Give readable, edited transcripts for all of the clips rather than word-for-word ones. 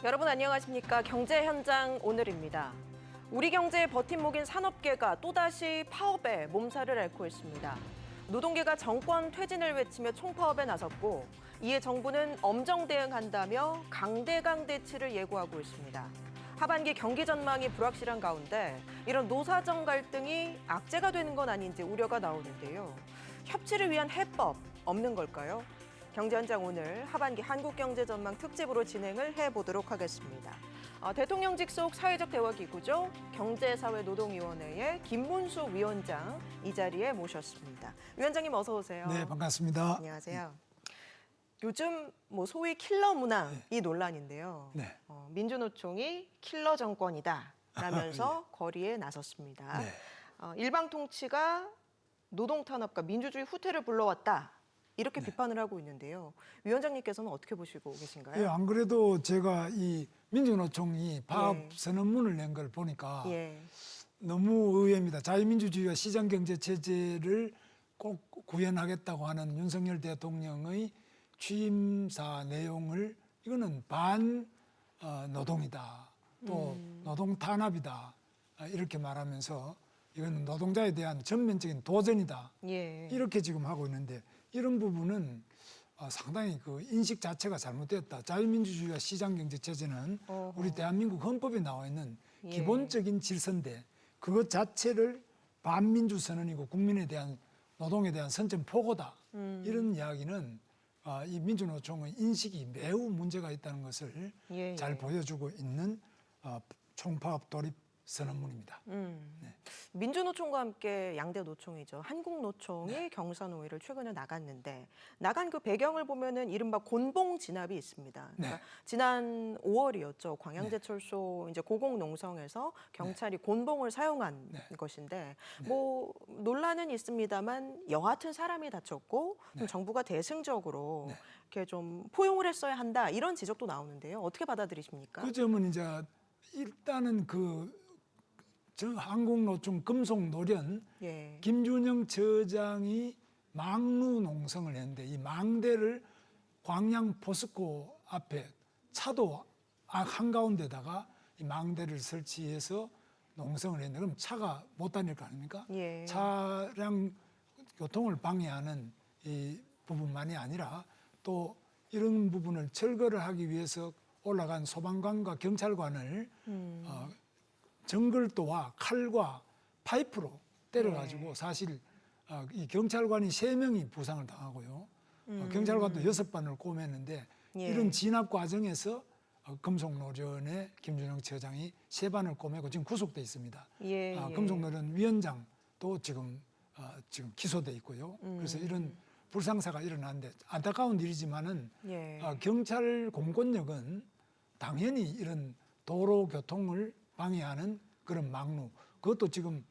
여러분 안녕하십니까? 경제 현장 오늘입니다. 우리 경제의 버팀목인 산업계가 또다시 파업에 몸살을 앓고 있습니다. 노동계가 정권 퇴진을 외치며 총파업에 나섰고 이에 정부는 엄정 대응한다며 강대강 대치를 예고하고 있습니다. 하반기 경기 전망이 불확실한 가운데 이런 노사정 갈등이 악재가 되는 건 아닌지 우려가 나오는데요. 협치를 위한 해법 없는 걸까요? 경제 현장 오늘 하반기 한국경제 전망 특집으로 진행을 해보도록 하겠습니다. 대통령직 속 사회적 대화기구죠. 경제사회노동위원회의 김문수 위원장 이 자리에 모셨습니다. 위원장님 어서 오세요. 네, 반갑습니다. 안녕하세요. 요즘 소위 킬러 문화 이 논란인데요. 네. 민주노총이 킬러 정권이다라면서 거리에 나섰습니다. 네. 일방통치가 노동탄압과 민주주의 후퇴를 불러왔다. 이렇게 비판을 하고 있는데요. 위원장님께서는 어떻게 보시고 계신가요? 예, 안 그래도 제가 이 민주노총이 파업 선언문을 낸 걸 보니까 너무 의외입니다. 자유민주주의와 시장경제체제를 꼭 구현하겠다고 하는 윤석열 대통령의 취임사 내용을 이거는 노동이다. 또 노동 탄압이다. 이렇게 말하면서 이거는 노동자에 대한 전면적인 도전이다. 이렇게 지금 하고 있는데 이런 부분은 상당히 그 인식 자체가 잘못됐다. 자유민주주의와 시장경제체제는 우리 대한민국 헌법에 나와 있는 기본적인 질서인데 그것 자체를 반민주선언이고 국민에 대한 노동에 대한 선전포고다. 이런 이야기는 이 민주노총의 인식이 매우 문제가 있다는 것을 잘 보여주고 있는 총파업 돌입 선언문입니다. 네. 민주노총과 함께 양대 노총이죠. 한국노총이 경사노위를 최근에 나갔는데 나간 그 배경을 보면은 이른바 곤봉 진압이 있습니다. 그러니까 지난 5월이었죠. 광양제철소 이제 고공농성에서 경찰이 곤봉을 사용한 것인데 논란은 있습니다만 여하튼 사람이 다쳤고 좀 정부가 대승적으로 이렇게 좀 포용을 했어야 한다 이런 지적도 나오는데요. 어떻게 받아들이십니까? 그 점은 이제 일단은 한국노총 금속노련 김준영 처장이 망루 농성을 했는데 이 망대를 광양 포스코 앞에 차도 한가운데다가 이 망대를 설치해서 농성을 했는데 그럼 차가 못 다닐 거 아닙니까? 차량 교통을 방해하는 이 부분만이 아니라 또 이런 부분을 철거를 하기 위해서 올라간 소방관과 경찰관을 정글도와 칼과 파이프로 때려가지고 사실 이 경찰관이 3명이 부상을 당하고요. 경찰관도 6발을 꿰맸는데 이런 진압 과정에서 금속노련의 김준영 처장이 3발을 꿰매고 지금 구속돼 있습니다. 금속노련 위원장도 지금 기소돼 있고요. 그래서 이런 불상사가 일어났는데 안타까운 일이지만은 경찰 공권력은 당연히 이런 도로 교통을 방해하는 그런 망루 그것도 지금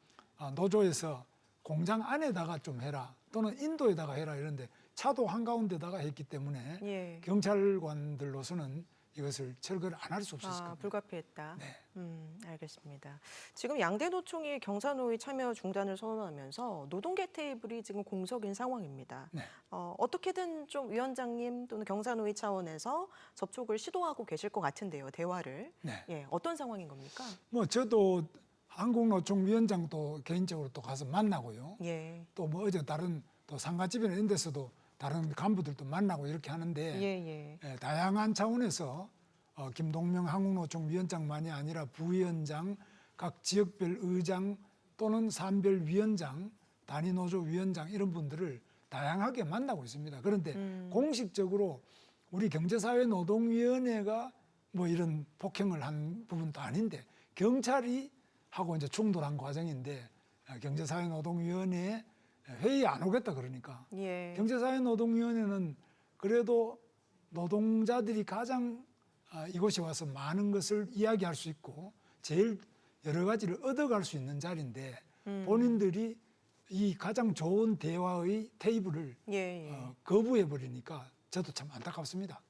노조에서 공장 안에다가 좀 해라 또는 인도에다가 해라 이런데 차도 한가운데다가 했기 때문에 경찰관들로서는 이것을 철거를 안 할 수 없었을 겁니다. 불가피했다. 알겠습니다. 지금 양대 노총이 경사노위 참여 중단을 선언하면서 노동계 테이블이 지금 공석인 상황입니다. 어떻게든 좀 위원장님 또는 경사노위 차원에서 접촉을 시도하고 계실 것 같은데요. 대화를. 어떤 상황인 겁니까? 저도 한국노총 위원장도 개인적으로 또 가서 만나고요. 또 어제 다른 또 상가집이나 이런 데서도 다른 간부들도 만나고 이렇게 하는데 다양한 차원에서 김동명 한국노총 위원장만이 아니라 부위원장, 각 지역별 의장 또는 산별 위원장, 단위노조 위원장 이런 분들을 다양하게 만나고 있습니다. 그런데 공식적으로 우리 경제사회노동위원회가 이런 폭행을 한 부분도 아닌데 경찰이 하고 이제 충돌한 과정인데 경제사회노동위원회에 회의 안 오겠다 그러니까 경제사회노동위원회는 그래도 노동자들이 가장 이곳에 와서 많은 것을 이야기할 수 있고 제일 여러 가지를 얻어갈 수 있는 자리인데 본인들이 이 가장 좋은 대화의 테이블을 거부해 버리니까 저도 참 안타깝습니다.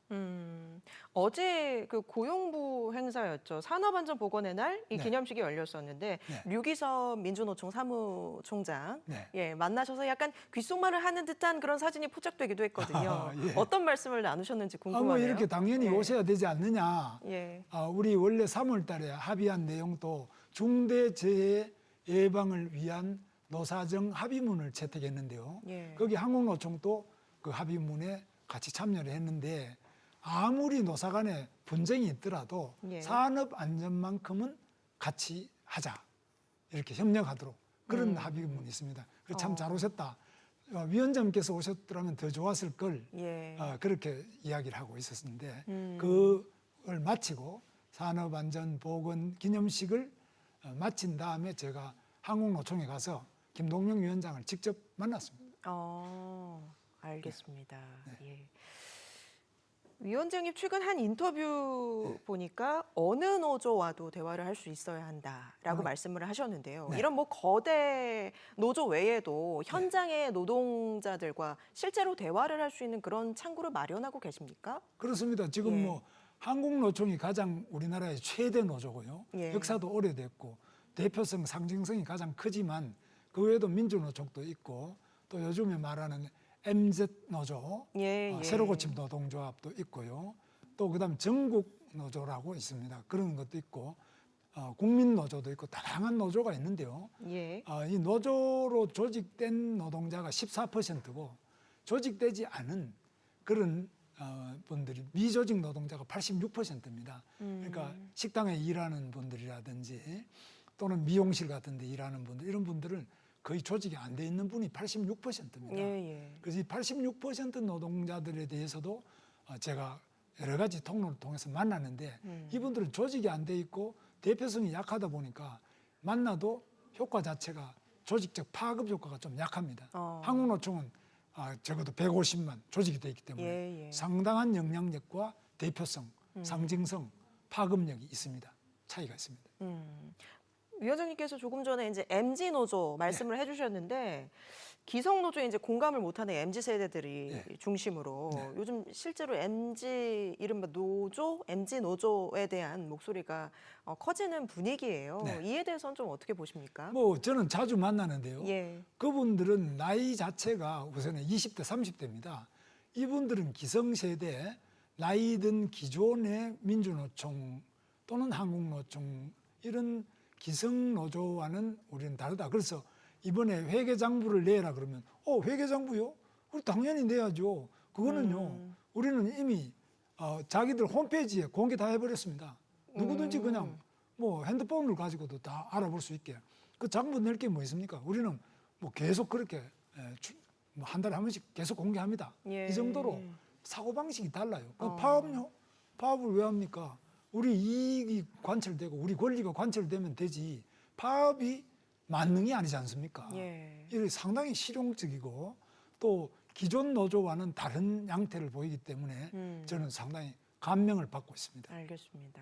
어제 그 고용부 행사였죠. 산업안전보건의 날 이 네. 기념식이 열렸었는데 네. 류기섭 민주노총 사무총장 네. 예, 만나셔서 약간 귓속말을 하는 듯한 그런 사진이 포착되기도 했거든요. 예. 어떤 말씀을 나누셨는지 궁금하네요. 뭐 이렇게 당연히 예. 오셔야 되지 않느냐. 예. 우리 원래 3월 달에 합의한 내용도 중대재해 예방을 위한 노사정 합의문을 채택했는데요. 예. 거기 한국노총도 그 합의문에 같이 참여를 했는데 아무리 노사 간에 분쟁이 있더라도 예. 산업안전만큼은 같이 하자. 이렇게 협력하도록 그런 합의문이 있습니다. 그래서 참 잘 오셨다. 위원장님께서 오셨더라면 더 좋았을 걸 예. 그렇게 이야기를 하고 있었는데 그걸 마치고 산업안전보건 기념식을 마친 다음에 제가 한국노총에 가서 김동명 위원장을 직접 만났습니다. 알겠습니다. 네. 예. 위원장님 최근 한 인터뷰 보니까 어느 노조와도 대화를 할 수 있어야 한다라고 말씀을 하셨는데요. 네. 이런 뭐 거대 노조 외에도 현장의 노동자들과 실제로 대화를 할 수 있는 그런 창구를 마련하고 계십니까? 그렇습니다. 지금 예. 뭐 한국노총이 가장 우리나라의 최대 노조고요. 예. 역사도 오래됐고 대표성, 상징성이 가장 크지만 그 외에도 민주노총도 있고 또 요즘에 말하는 MZ노조, 예, 예. 새로고침 노동조합도 있고요. 또 그다음 전국노조라고 있습니다. 그런 것도 있고 국민노조도 있고 다양한 노조가 있는데요. 예. 이 노조로 조직된 노동자가 14%고 조직되지 않은 그런 분들이 미조직 노동자가 86%입니다. 그러니까 식당에 일하는 분들이라든지 또는 미용실 같은 데 일하는 분들 이런 분들은 거의 조직이 안 돼 있는 분이 86%입니다. 예, 예. 그래서 이 86% 노동자들에 대해서도 제가 여러 가지 통로를 통해서 만났는데 이분들은 조직이 안 돼 있고 대표성이 약하다 보니까 만나도 효과 자체가 조직적 파급 효과가 좀 약합니다. 한국노총은 적어도 150만 조직이 돼 있기 때문에 예, 예. 상당한 영향력과 대표성, 상징성, 파급력이 있습니다. 차이가 있습니다. 위원장님께서 조금 전에 이제 MZ 노조 말씀을 해주셨는데 기성 노조에 이제 공감을 못하는 MZ 세대들이 중심으로 요즘 실제로 MZ 이른바 노조, MZ 노조에 대한 목소리가 커지는 분위기예요. 이에 대해서는 좀 어떻게 보십니까? 뭐 저는 자주 만나는데요. 예. 그분들은 나이 자체가 우선은 20대, 30대입니다. 이분들은 기성세대, 나이 든 기존의 민주노총 또는 한국노총 이런 기성노조와는 우리는 다르다. 그래서 이번에 회계장부를 내라 그러면 회계장부요? 우리 당연히 내야죠. 그거는요. 우리는 이미 자기들 홈페이지에 공개 다 해버렸습니다. 누구든지 그냥 뭐 핸드폰을 가지고도 다 알아볼 수 있게. 그 장부 낼 게 뭐 있습니까? 우리는 뭐 계속 그렇게 뭐 한 달에 한 번씩 계속 공개합니다. 예. 이 정도로 사고방식이 달라요. 파업요? 파업을 왜 합니까? 우리 이익이 관철되고 우리 권리가 관철되면 되지 파업이 만능이 아니지 않습니까? 예. 이게 상당히 실용적이고 또 기존 노조와는 다른 양태를 보이기 때문에 저는 상당히 감명을 받고 있습니다. 알겠습니다.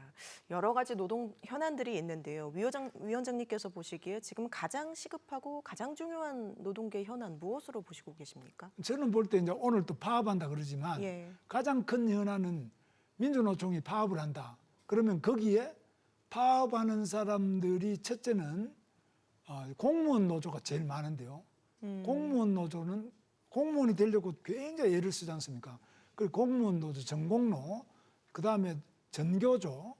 여러 가지 노동 현안들이 있는데요. 위원장님께서 보시기에 지금 가장 시급하고 가장 중요한 노동계 현안 무엇으로 보시고 계십니까? 저는 볼 때 이제 오늘 또 파업한다 그러지만 가장 큰 현안은 민주노총이 파업을 한다. 그러면 거기에 파업하는 사람들이 첫째는 공무원 노조가 제일 많은데요. 공무원 노조는 공무원이 되려고 굉장히 애를 쓰지 않습니까? 그 공무원 노조, 전공로, 그 다음에 전교조,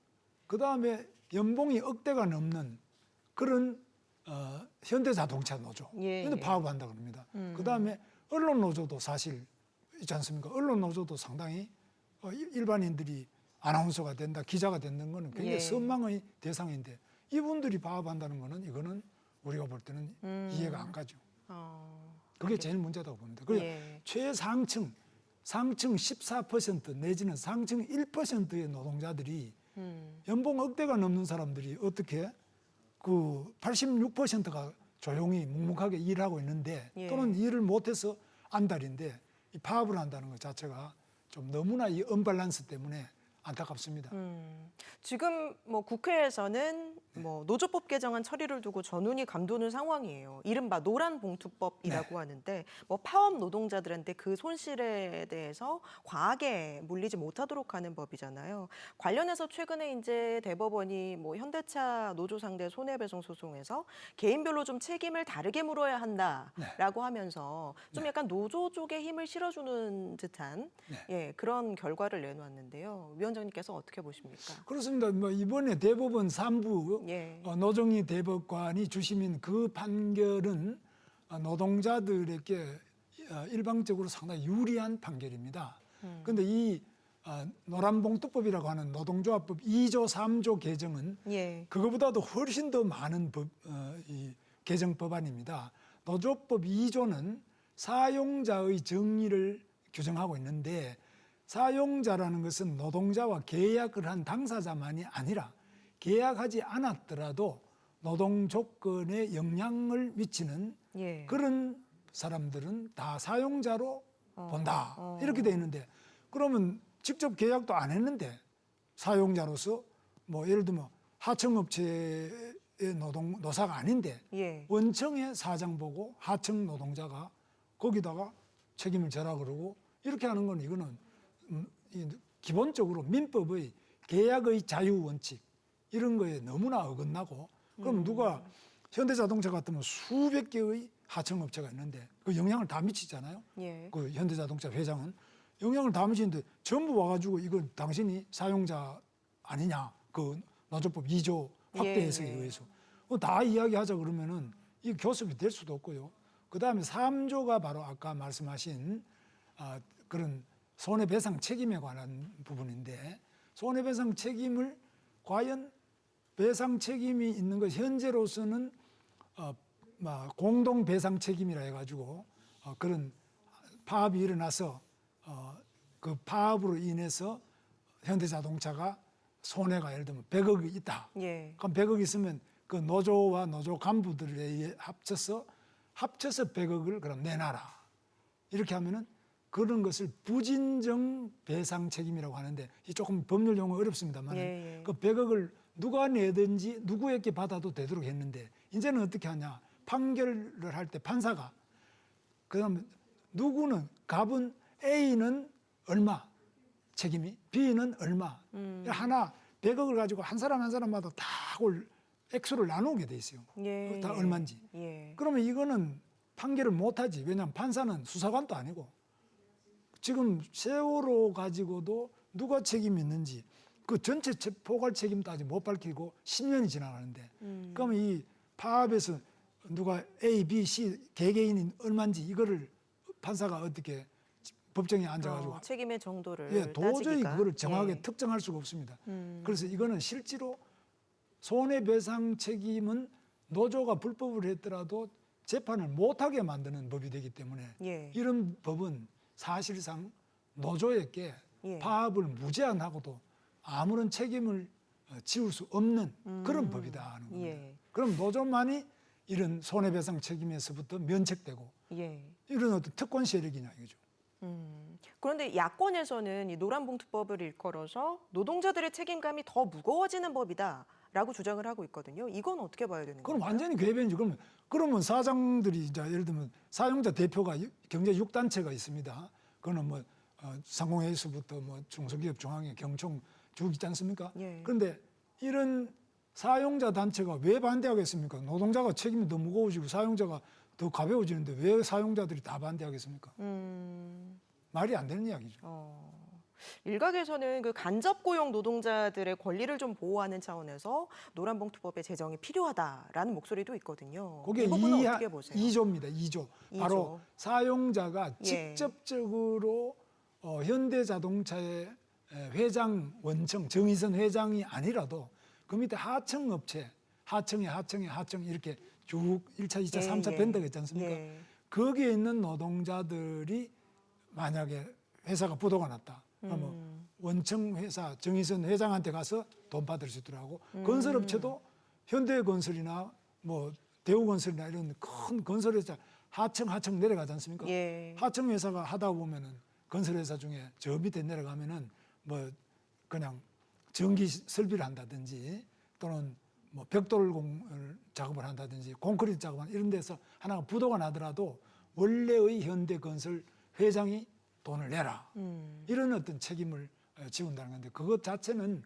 그 다음에 연봉이 억대가 넘는 그런 현대자동차 노조. 근데 파업한다 그럽니다. 그 다음에 언론 노조도 사실 있지 않습니까? 언론 노조도 상당히 일반인들이 아나운서가 된다, 기자가 되는 거는 굉장히 선망의 대상인데 이분들이 파업한다는 거는 이거는 우리가 볼 때는 이해가 안 가죠. 그게 제일 문제다고 봅니다. 그리고 최상층, 상층 14% 내지는 상층 1%의 노동자들이 연봉 억대가 넘는 사람들이 어떻게 그 86%가 조용히 묵묵하게 일하고 있는데 또는 일을 못해서 안달인데 이 파업을 한다는 것 자체가 좀 너무나 이 언밸런스 때문에 안타깝습니다. 지금 뭐 국회에서는 뭐 노조법 개정안 처리를 두고 전운이 감도는 상황이에요. 이른바 노란봉투법이라고 하는데 뭐 파업 노동자들한테 그 손실에 대해서 과하게 물리지 못하도록 하는 법이잖아요. 관련해서 최근에 이제 대법원이 뭐 현대차 노조 상대 손해배상 소송에서 개인별로 좀 책임을 다르게 물어야 한다라고 하면서 좀 약간 노조 쪽에 힘을 실어주는 듯한 예, 그런 결과를 내놓았는데요. 위원장님께서 어떻게 보십니까? 그렇습니다. 뭐 이번에 대법원 3부 예. 노정희 대법관이 주심인 그 판결은 노동자들에게 일방적으로 상당히 유리한 판결입니다. 그런데 이 노란봉투법이라고 하는 노동조합법 2조 3조 개정은 그거보다도 훨씬 더 많은 이 개정 법안입니다. 노조법 2조는 사용자의 정의를 규정하고 있는데 사용자라는 것은 노동자와 계약을 한 당사자만이 아니라 계약하지 않았더라도 노동 조건에 영향을 미치는 그런 사람들은 다 사용자로 본다. 이렇게 돼 있는데 그러면 직접 계약도 안 했는데 사용자로서 뭐 예를 들면 하청업체의 노사가 아닌데 원청의 사장 보고 하청 노동자가 거기다가 책임을 져라 그러고 이렇게 하는 건 이거는 기본적으로 민법의 계약의 자유 원칙 이런 거에 너무나 어긋나고 그럼 누가 현대자동차 같으면 수백 개의 하청업체가 있는데 그 영향을 다 미치잖아요. 그 현대자동차 회장은 영향을 다 미치는데 전부 와가지고 이건 당신이 사용자 아니냐 그 노조법 2조 확대 해석에 의해서 다 이야기하자 그러면은 이 교섭이 될 수도 없고요. 그 다음에 3조가 바로 아까 말씀하신 그런 손해배상 책임에 관한 부분인데 손해배상 책임을 과연 배상 책임이 있는 것 현재로서는 공동 배상 책임이라 해가지고 그런 파업이 일어나서 그 파업으로 인해서 현대자동차가 손해가 예를 들면 100억이 있다. 그럼 100억 있으면 그 노조와 노조 간부들에 의해 합쳐서 100억을 그럼 내놔라. 이렇게 하면은 그런 것을 부진정 배상 책임이라고 하는데 이 조금 법률 용어 어렵습니다만 그 100억을 누가 내든지 누구에게 받아도 되도록 했는데 이제는 어떻게 하냐 판결을 할 때 판사가 그다음에 누구는 갑은 A는 얼마 책임이 B는 얼마 하나 100억을 가지고 한 사람 한 사람마다 다 액수를 나누게 돼 있어요. 다 얼마인지. 그러면 이거는 판결을 못하지. 왜냐하면 판사는 수사관도 아니고 지금 세월호 가지고도 누가 책임이 있는지 그 전체 포괄 책임도 아직 못 밝히고 10년이 지나가는데 그러면 이 파업에서 누가 A, B, C 개개인이 얼마인지 이거를 판사가 어떻게 법정에 앉아가지고 책임의 정도를 도저히 따지기가. 그거를 정확하게 특정할 수가 없습니다. 그래서 이거는 실제로 손해배상 책임은 노조가 불법을 했더라도 재판을 못하게 만드는 법이 되기 때문에 이런 법은 사실상 노조에게 파업을 무제한하고도 아무런 책임을 지울 수 없는 그런 법이다 하는 겁니다. 그럼 노조만이 이런 손해배상 책임에서부터 면책되고 이런 어떤 특권 세력이냐 이거죠. 그런데 야권에서는 이 노란봉투법을 일컬어서 노동자들의 책임감이 더 무거워지는 법이다라고 주장을 하고 있거든요. 이건 어떻게 봐야 되는 그럼 건가요? 완전히 궤변이죠. 그러면 사장들이 이제 예를 들면 사용자 대표가 경제 6단체가 있습니다. 그거는 뭐 상공회의소부터 뭐 중소기업 중앙회 경총 쭉 있지 않습니까? 그런데 이런 사용자 단체가 왜 반대하겠습니까? 노동자가 책임이 더 무거워지고 사용자가 더 가벼워지는데 왜 사용자들이 다 반대하겠습니까? 말이 안 되는 이야기죠. 일각에서는 그 간접 고용 노동자들의 권리를 좀 보호하는 차원에서 노란봉투법의 제정이 필요하다라는 목소리도 있거든요. 그게 이 부분은 어떻게 보세요? 2조입니다. 2조. 바로 사용자가 직접적으로 현대자동차의 회장 원청 정의선 회장이 아니라도 그 밑에 하청업체 하청 이렇게 쭉 1차, 2차, 3차 밴드가 있지 않습니까? 거기에 있는 노동자들이 만약에 회사가 부도가 났다. 그러면 원청 회사 정의선 회장한테 가서 돈 받을 수 있도록 하고 건설업체도 현대건설이나 뭐 대우건설이나 이런 큰 건설회사 하청 내려가지 않습니까? 하청 회사가 하다 보면은 건설회사 중에 저 밑에 내려가면은 뭐 그냥 전기 설비를 한다든지 또는 뭐 벽돌 작업을 한다든지 콘크리트 작업을 이런 데서 하나가 부도가 나더라도 원래의 현대건설 회장이 돈을 내라. 이런 어떤 책임을 지운다는 건데 그것 자체는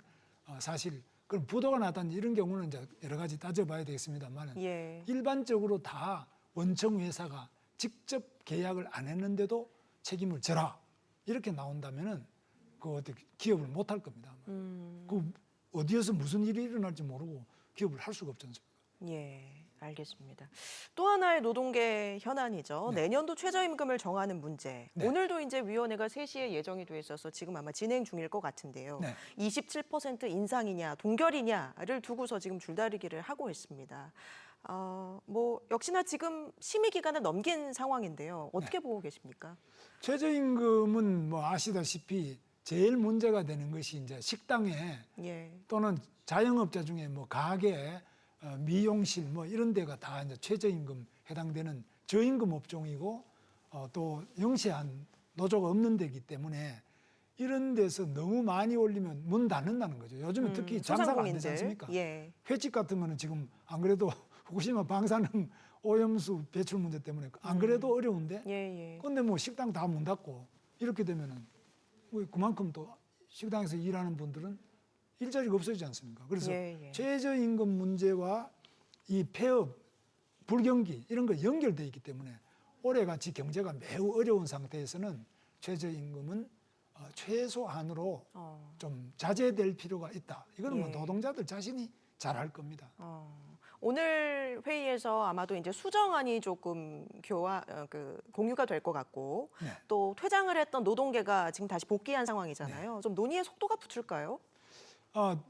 사실 그럼 부도가 나다든지 이런 경우는 이제 여러 가지 따져봐야 되겠습니다만 예. 일반적으로 다 원청 회사가 직접 계약을 안 했는데도 책임을 져라 이렇게 나온다면은 그 어떻게 기업을 못 할 겁니다. 그 어디에서 무슨 일이 일어날지 모르고 기업을 할 수가 없지 않습니까? 예, 알겠습니다. 또 하나의 노동계 현안이죠. 네. 내년도 최저임금을 정하는 문제. 네. 오늘도 이제 위원회가 3시에 예정이 돼 있어서 지금 아마 진행 중일 것 같은데요. 네. 27% 인상이냐 동결이냐를 두고서 지금 줄다리기를 하고 있습니다. 뭐 역시나 지금 심의 기간을 넘긴 상황인데요. 어떻게 보고 계십니까? 최저임금은 뭐 아시다시피 제일 문제가 되는 것이 이제 식당에 예. 또는 자영업자 중에 뭐 가게, 미용실 뭐 이런 데가 다 이제 최저임금 해당되는 저임금 업종이고 또 영세한 노조가 없는 데이기 때문에 이런 데서 너무 많이 올리면 문 닫는다는 거죠. 요즘은 특히 장사가 안 되지 않습니까? 예. 횟집 같은 거는 지금 안 그래도 후쿠시마 방사능 오염수 배출 문제 때문에 안 그래도 어려운데 예, 예. 근데 뭐 식당 다 문 닫고 이렇게 되면은 그만큼 또 식당에서 일하는 분들은 일자리가 없어지지 않습니까? 그래서 예, 예. 최저임금 문제와 이 폐업, 불경기 이런 거 연결돼 있기 때문에 올해같이 경제가 매우 어려운 상태에서는 최저임금은 최소한으로 좀 자제될 필요가 있다. 이거는 뭐 예. 노동자들 자신이 잘 할 겁니다. 오늘 회의에서 아마도 이제 수정안이 조금 공유가 될 것 같고 네. 또 퇴장을 했던 노동계가 지금 다시 복귀한 상황이잖아요. 좀 논의의 속도가 붙을까요?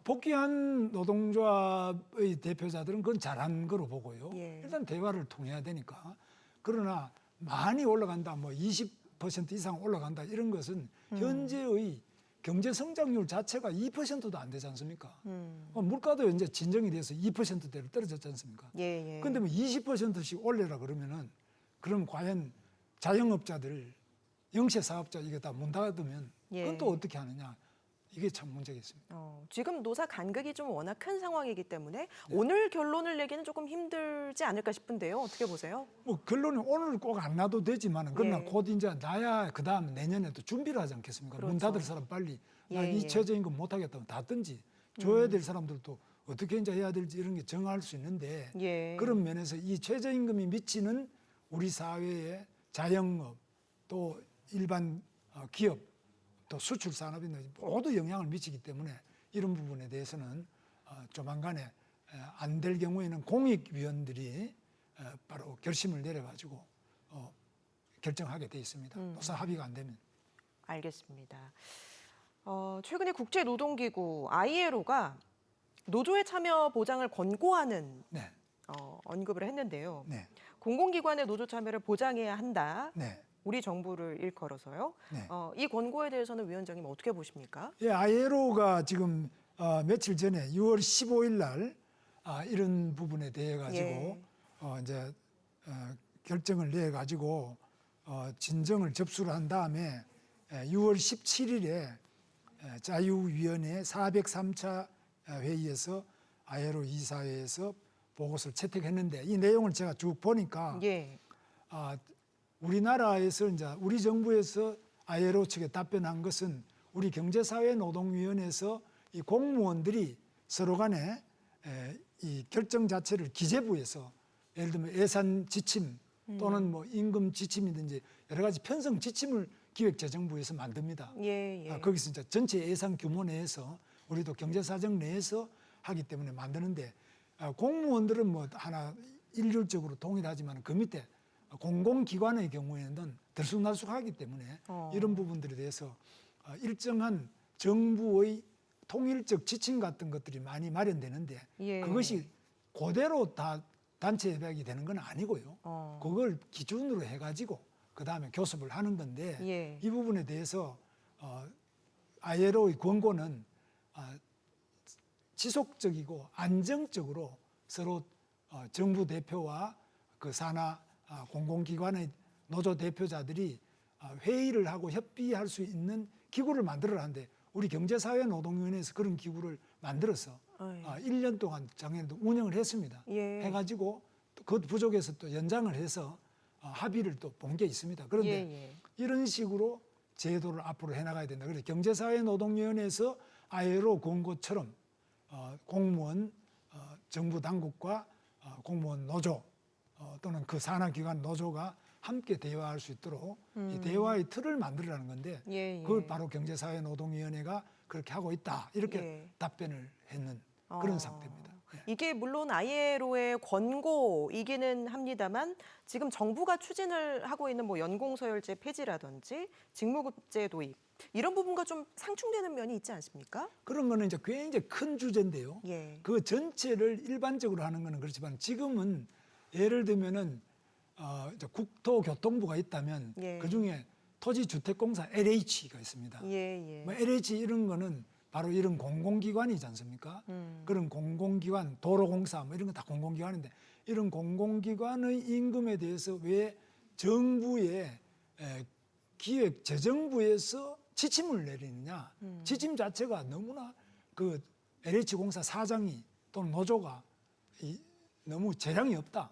복귀한 노동조합의 대표자들은 그건 잘한 거로 보고요. 예. 일단 대화를 통해야 되니까. 그러나 많이 올라간다, 뭐 20% 이상 올라간다 이런 것은 현재의 경제 성장률 자체가 2%도 안 되지 않습니까? 물가도 이제 진정이 돼서 2%대로 떨어졌지 않습니까? 예, 예. 근데 뭐 20%씩 올려라 그러면은 그럼 과연 자영업자들, 영세 사업자 이게 다 문 닫으면 그건 예. 또 어떻게 하느냐? 이게 참 문제겠습니다. 지금 노사 간극이 좀 워낙 큰 상황이기 때문에 오늘 결론을 내기는 조금 힘들지 않을까 싶은데요. 어떻게 보세요? 뭐 결론은 오늘 꼭 안 나도 되지만 그러나 예. 곧 이제 나야 그다음 내년에도 준비를 하지 않겠습니까? 문 그렇죠. 닫을 사람 빨리 예, 나 이 예. 최저임금 못 하겠다면 닫든지 줘야 될 사람들도 어떻게 이제 해야 될지 이런 게 정할 수 있는데 예. 그런 면에서 이 최저임금이 미치는 우리 사회의 자영업 또 일반 기업 또 수출 산업이 모두 영향을 미치기 때문에 이런 부분에 대해서는 조만간에 안 될 경우에는 공익위원들이 바로 결심을 내려가지고 결정하게 돼 있습니다. 노사 합의가 안 되면. 알겠습니다. 최근에 국제노동기구 ILO가 노조의 참여 보장을 권고하는 네, 언급을 했는데요. 네, 공공기관의 노조 참여를 보장해야 한다. 네. 우리 정부를 일컬어서요. 네. 이 권고에 대해서는 위원장님 어떻게 보십니까? 예, ILO가 지금 며칠 전에 6월 15일 날 이런 부분에 대해 가지고 예. 이제 결정을 내 가지고 진정을 접수를 한 다음에 6월 17일에 자유위원회 403차 회의에서 ILO 이사회에서 보고서를 채택했는데 이 내용을 제가 쭉 보니까 예. 우리나라에서 이제 우리 정부에서 ILO 측에 답변한 것은 우리 경제사회노동위원회에서 이 공무원들이 서로 간에 이 결정 자체를 기재부에서 예를 들면 예산 지침 또는 뭐 임금 지침이든지 여러 가지 편성 지침을 기획재정부에서 만듭니다. 예, 예. 거기서 이제 전체 예산 규모 내에서 우리도 경제사정 내에서 하기 때문에 만드는데 공무원들은 뭐 하나 일률적으로 동일하지만 그 밑에 공공기관의 경우에는 들쑥날쑥하기 때문에 이런 부분들에 대해서 일정한 정부의 통일적 지침 같은 것들이 많이 마련되는데 예. 그것이 그대로 다 단체 협약이 되는 건 아니고요. 그걸 기준으로 해가지고 그 다음에 교섭을 하는 건데 예. 이 부분에 대해서 ILO의 권고는 지속적이고 안정적으로 서로 정부 대표와 그 산하 공공기관의 노조 대표자들이 회의를 하고 협의할 수 있는 기구를 만들어라 하는데 우리 경제사회노동위원회에서 그런 기구를 만들어서 1년 동안 작년에도 운영을 했습니다. 예. 해가지고 그것 부족해서 또 연장을 해서 합의를 또 본 게 있습니다. 그런데 이런 식으로 제도를 앞으로 해나가야 된다. 그래서 경제사회노동위원회에서 ILO 권고처럼 공무원, 정부 당국과 공무원 노조 또는 그 산하기관 노조가 함께 대화할 수 있도록 이 대화의 틀을 만들라는 건데 그걸 바로 경제사회노동위원회가 그렇게 하고 있다. 이렇게 답변을 했는 그런 상태입니다. 이게 물론 ILO의 권고이기는 합니다만 지금 정부가 추진을 하고 있는 뭐 연공서열제 폐지라든지 직무급제 도입 이런 부분과 좀 상충되는 면이 있지 않습니까? 그런 거는 이제 굉장히 큰 주제인데요. 그 전체를 일반적으로 하는 거는 그렇지만 지금은 예를 들면은 이제 국토교통부가 있다면 그 중에 토지주택공사 LH가 있습니다. 뭐 LH 이런 거는 바로 이런 공공기관이지 않습니까? 그런 공공기관, 도로공사 뭐 이런 거 다 공공기관인데 이런 공공기관의 임금에 대해서 왜 정부의 기획재정부에서 지침을 내리느냐? 지침 자체가 너무나 그 LH공사 사장이 또는 노조가 너무 재량이 없다.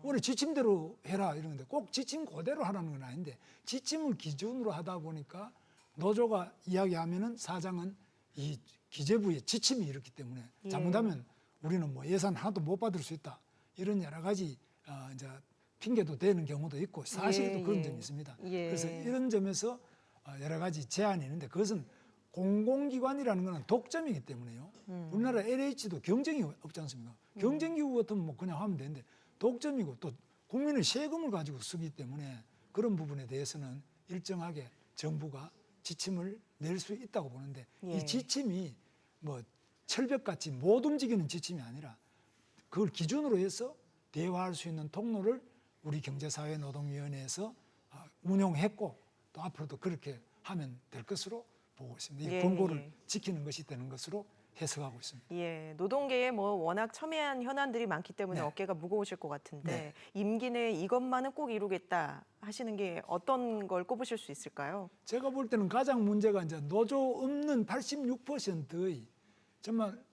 원래 지침대로 해라 이러는데 꼭 지침 그대로 하라는 건 아닌데 지침을 기준으로 하다 보니까 노조가 이야기하면은 사장은 이 기재부의 지침이 이렇기 때문에 잘못하면 우리는 뭐 예산 하나도 못 받을 수 있다. 이런 여러 가지 이제 핑계도 되는 경우도 있고 사실도 그런 점이 있습니다. 그래서 이런 점에서 여러 가지 제한이 있는데 그것은 공공기관이라는 것은 독점이기 때문에요. 우리나라 LH도 경쟁이 없지 않습니까? 경쟁기구 같으면 뭐 그냥 하면 되는데 독점이고 또 국민의 세금을 가지고 쓰기 때문에 그런 부분에 대해서는 일정하게 정부가 지침을 낼 수 있다고 보는데 이 지침이 뭐 철벽같이 못 움직이는 지침이 아니라 그걸 기준으로 해서 대화할 수 있는 통로를 우리 경제사회노동위원회에서 운영했고 또 앞으로도 그렇게 하면 될 것으로 보고 있습니다. 이 권고를 지키는 것이 되는 것으로 해석하고 있습니다. 노동계에 뭐 워낙 첨예한 현안들이 많기 때문에 어깨가 무거우실 것 같은데 임기 내에 이것만은 꼭 이루겠다 하시는 게 어떤 걸 꼽으실 수 있을까요? 제가 볼 때는 가장 문제가 이제 노조 없는 86%의 정말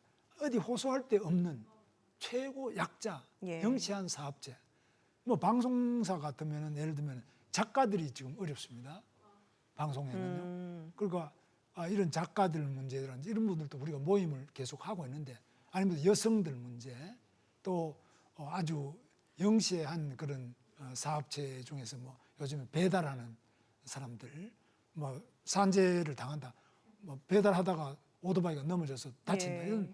어디 호소할 데 없는 최고 약자, 영시한 사업체. 뭐 방송사 같으면 예를 들면 작가들이 지금 어렵습니다. 방송에는요. 그러니까 이런 작가들 문제라든지 이런 분들도 우리가 모임을 계속 하고 있는데 아니면 여성들 문제 또 아주 영시한 그런 사업체 중에서 뭐 요즘에 배달하는 사람들 뭐 산재를 당한다. 뭐 배달하다가 오토바이가 넘어져서 다친다. 이런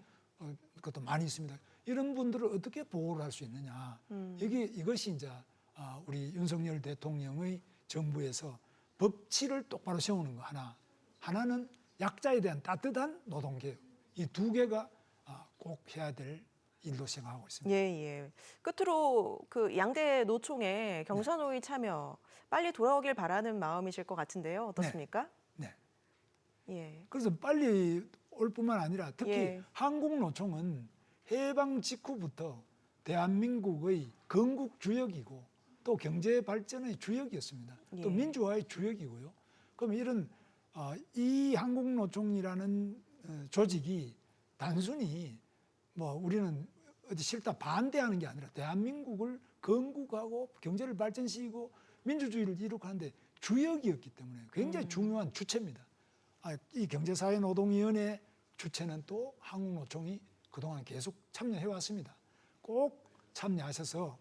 것도 많이 있습니다. 이런 분들을 어떻게 보호를 할 수 있느냐. 이것이 이제 우리 윤석열 대통령의 정부에서 법치를 똑바로 세우는 거 하나는 약자에 대한 따뜻한 노동개혁. 이 두 개가 꼭 해야 될 일로 생각하고 있습니다. 끝으로 그 양대 노총의 경사노위 참여 빨리 돌아오길 바라는 마음이실 것 같은데요. 어떻습니까? 네. 그래서 빨리 올 뿐만 아니라 특히 한국노총은 해방 직후부터 대한민국의 건국 주역이고 또 경제 발전의 주역이었습니다. 또 민주화의 주역이고요. 그럼 이런 이 한국노총이라는 조직이 단순히 뭐 우리는 어디 싫다 반대하는 게 아니라 대한민국을 건국하고 경제를 발전시키고 민주주의를 이룩하는데 주역이었기 때문에 굉장히 중요한 주체입니다. 이 경제사회노동위원회 주체는 또 한국노총이 그동안 계속 참여해 왔습니다. 꼭 참여하셔서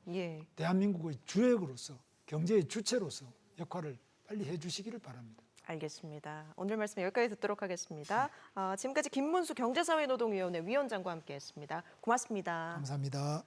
대한민국의 주역으로서 경제의 주체로서 역할을 빨리 해주시기를 바랍니다. 알겠습니다. 오늘 말씀 여기까지 듣도록 하겠습니다. 지금까지 김문수 경제사회노동위원회 위원장과 함께했습니다. 고맙습니다. 감사합니다.